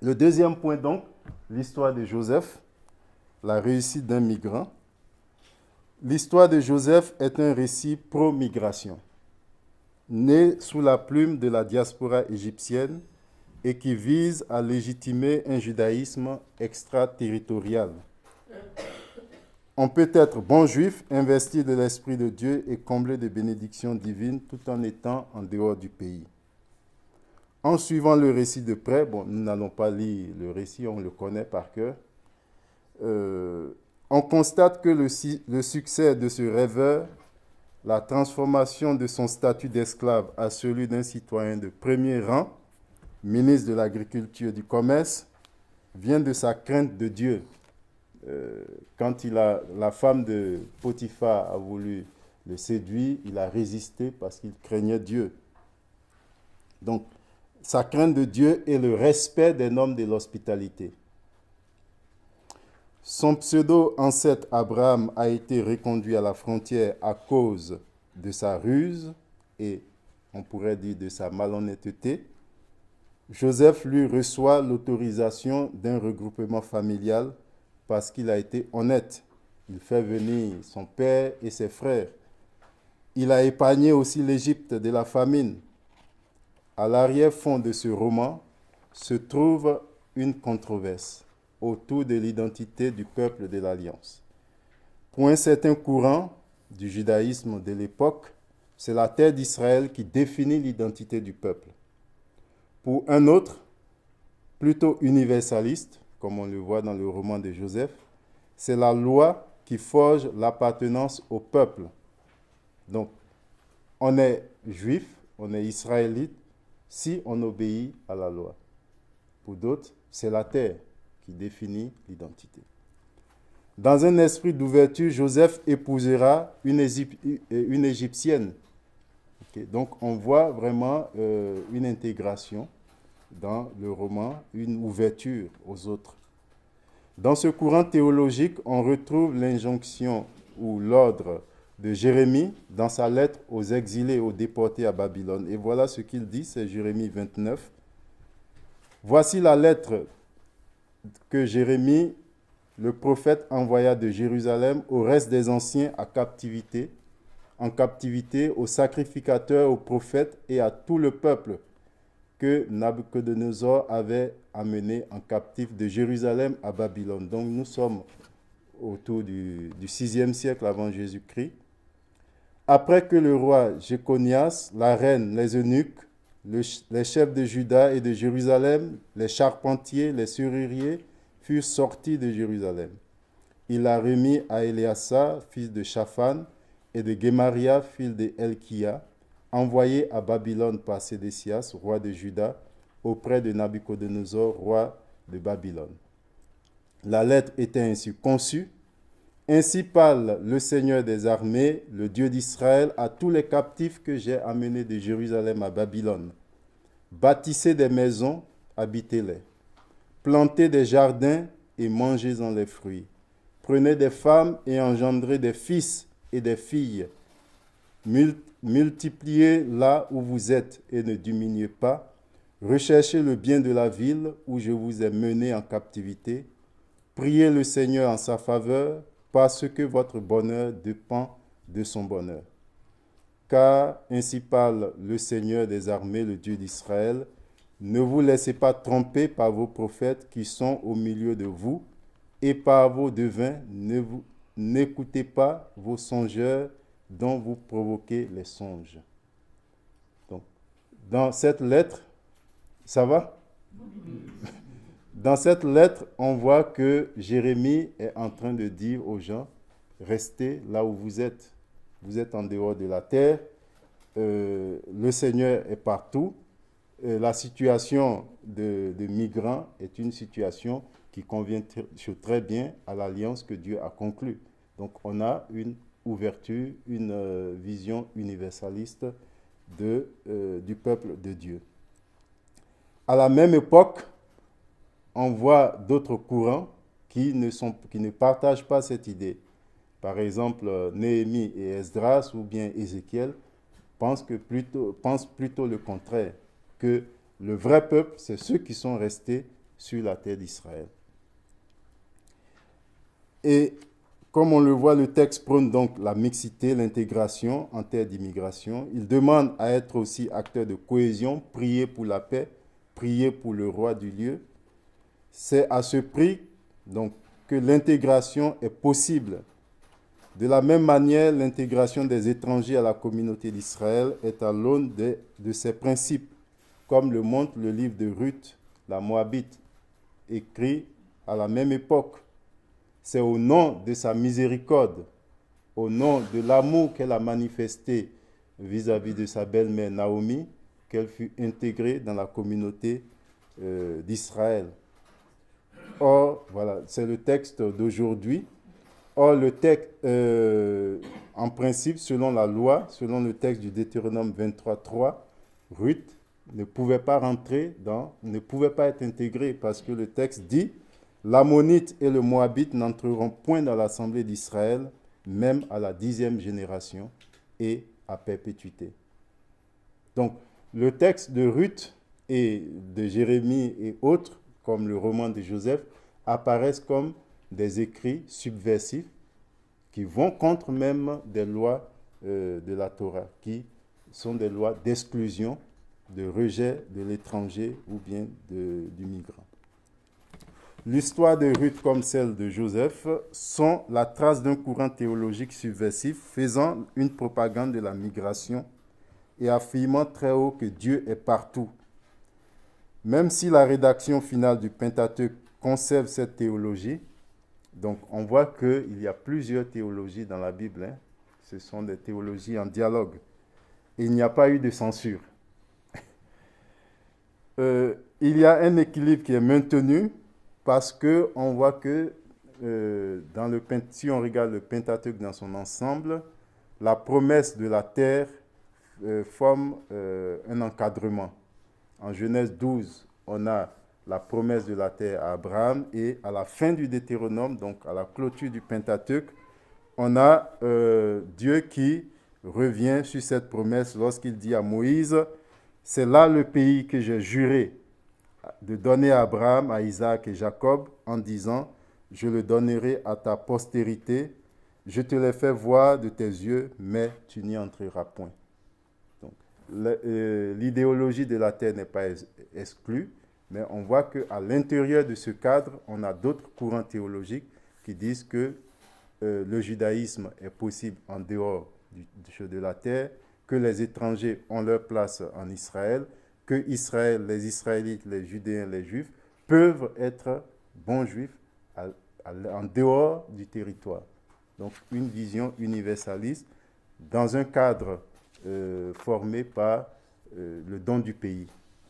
Le deuxième point donc, l'histoire de Joseph, la réussite d'un migrant. L'histoire de Joseph est un récit pro-migration, né sous la plume de la diaspora égyptienne et qui vise à légitimer un judaïsme extraterritorial. On peut être bon juif, investi de l'Esprit de Dieu et comblé de bénédictions divines tout en étant en dehors du pays. En suivant le récit de près, nous n'allons pas lire le récit, on le connaît par cœur, on constate que le succès de ce rêveur, la transformation de son statut d'esclave à celui d'un citoyen de premier rang, ministre de l'Agriculture et du Commerce, vient de sa crainte de Dieu. Quand la femme de Potiphar a voulu le séduire, il a résisté parce qu'il craignait Dieu. Donc, sa crainte de Dieu et le respect des normes de l'hospitalité. Son pseudo-ancêtre Abraham a été reconduit à la frontière à cause de sa ruse et, on pourrait dire, de sa malhonnêteté. Joseph, lui, reçoit l'autorisation d'un regroupement familial parce qu'il a été honnête. Il fait venir son père et ses frères. Il a épargné aussi l'Égypte de la famine. À l'arrière-fond de ce roman se trouve une controverse autour de l'identité du peuple de l'Alliance. Pour un certain courant du judaïsme de l'époque, c'est la terre d'Israël qui définit l'identité du peuple. Pour un autre, plutôt universaliste, comme on le voit dans le roman de Joseph, c'est la loi qui forge l'appartenance au peuple. Donc, on est juif, on est israélite, si on obéit à la loi. Pour d'autres, c'est la terre qui définit l'identité. Dans un esprit d'ouverture, Joseph épousera une Égyptienne. Okay? Donc, on voit vraiment une intégration dans le roman, une ouverture aux autres. Dans ce courant théologique, on retrouve l'injonction ou l'ordre de Jérémie dans sa lettre aux exilés, aux déportés à Babylone. Et voilà ce qu'il dit, c'est Jérémie 29. Voici la lettre que Jérémie, le prophète, envoya de Jérusalem au reste des anciens en captivité, aux sacrificateurs, aux prophètes et à tout le peuple que Nabuchodonosor avait amené en captif de Jérusalem à Babylone. Donc nous sommes autour du 6e siècle avant Jésus-Christ. Après que le roi Jéconias, la reine, les eunuques, les chefs de Juda et de Jérusalem, les charpentiers, les serruriers, furent sortis de Jérusalem. Il a remis à Éléasa, fils de Shaphan, et de Gemaria, fils de Elkia, envoyé à Babylone par Sédécias, roi de Juda, auprès de Nabuchodonosor, roi de Babylone. La lettre était ainsi conçue. Ainsi parle le Seigneur des armées, le Dieu d'Israël, à tous les captifs que j'ai amenés de Jérusalem à Babylone. Bâtissez des maisons, habitez-les. Plantez des jardins et mangez-en les fruits. Prenez des femmes et engendrez des fils et des filles. Multipliez là où vous êtes et ne diminuez pas. Recherchez le bien de la ville où je vous ai mené en captivité. Priez le Seigneur en sa faveur, parce que votre bonheur dépend de son bonheur. Car ainsi parle le Seigneur des armées, le Dieu d'Israël, ne vous laissez pas tromper par vos prophètes qui sont au milieu de vous, et par vos devins, n'écoutez pas vos songeurs dont vous provoquez les songes. Donc, dans cette lettre, ça va? Dans cette lettre, on voit que Jérémie est en train de dire aux gens, restez là où vous êtes. Vous êtes en dehors de la terre. Le Seigneur est partout. La situation de migrants est une situation qui convient très bien à l'alliance que Dieu a conclue. Donc on a une ouverture, une vision universaliste du peuple de Dieu. À la même époque, on voit d'autres courants qui ne partagent pas cette idée. Par exemple, Néhémie et Esdras ou bien Ézéchiel pensent plutôt le contraire, que le vrai peuple, c'est ceux qui sont restés sur la terre d'Israël. Et comme on le voit, le texte prône donc la mixité, l'intégration en terre d'immigration. Il demande à être aussi acteur de cohésion, prier pour la paix, prier pour le roi du lieu. C'est à ce prix donc, que l'intégration est possible. De la même manière, l'intégration des étrangers à la communauté d'Israël est à l'aune de ces principes, comme le montre le livre de Ruth, la Moabite, écrit à la même époque. C'est au nom de sa miséricorde, au nom de l'amour qu'elle a manifesté vis-à-vis de sa belle-mère Naomi, qu'elle fut intégrée dans la communauté d'Israël. Or, voilà, c'est le texte d'aujourd'hui. Or, le texte, en principe, selon la loi, selon le texte du Deutéronome 23.3, Ruth ne pouvait pas ne pouvait pas être intégrée parce que le texte dit l'Ammonite et le Moabite n'entreront point dans l'assemblée d'Israël, même à la 10e génération et à perpétuité. Donc, le texte de Ruth et de Jérémie et autres, comme le roman de Joseph, apparaissent comme des écrits subversifs qui vont contre même des lois de la Torah, qui sont des lois d'exclusion, de rejet de l'étranger ou bien du migrant. L'histoire de Ruth comme celle de Joseph sont la trace d'un courant théologique subversif faisant une propagande de la migration et affirmant très haut que Dieu est partout. Même si la rédaction finale du Pentateuque conserve cette théologie, donc on voit qu'il y a plusieurs théologies dans la Bible. Hein. Ce sont des théologies en dialogue. Et il n'y a pas eu de censure. Il y a un équilibre qui est maintenu parce qu'on voit que si on regarde le Pentateuque dans son ensemble, la promesse de la terre forme un encadrement. En Genèse 12, on a la promesse de la terre à Abraham et à la fin du Deutéronome, donc à la clôture du Pentateuque, on a Dieu qui revient sur cette promesse lorsqu'il dit à Moïse, c'est là le pays que j'ai juré de donner à Abraham, à Isaac et Jacob en disant, je le donnerai à ta postérité, je te l'ai fait voir de tes yeux, mais tu n'y entreras point. Donc, l'idéologie de la terre n'est pas exclue, mais on voit qu'à l'intérieur de ce cadre, on a d'autres courants théologiques qui disent que le judaïsme est possible en dehors de la terre, que les étrangers ont leur place en Israël, que Israël, les Israélites, les Judéens, les Juifs peuvent être bons Juifs en dehors du territoire. Donc une vision universaliste dans un cadre formé par le don du pays.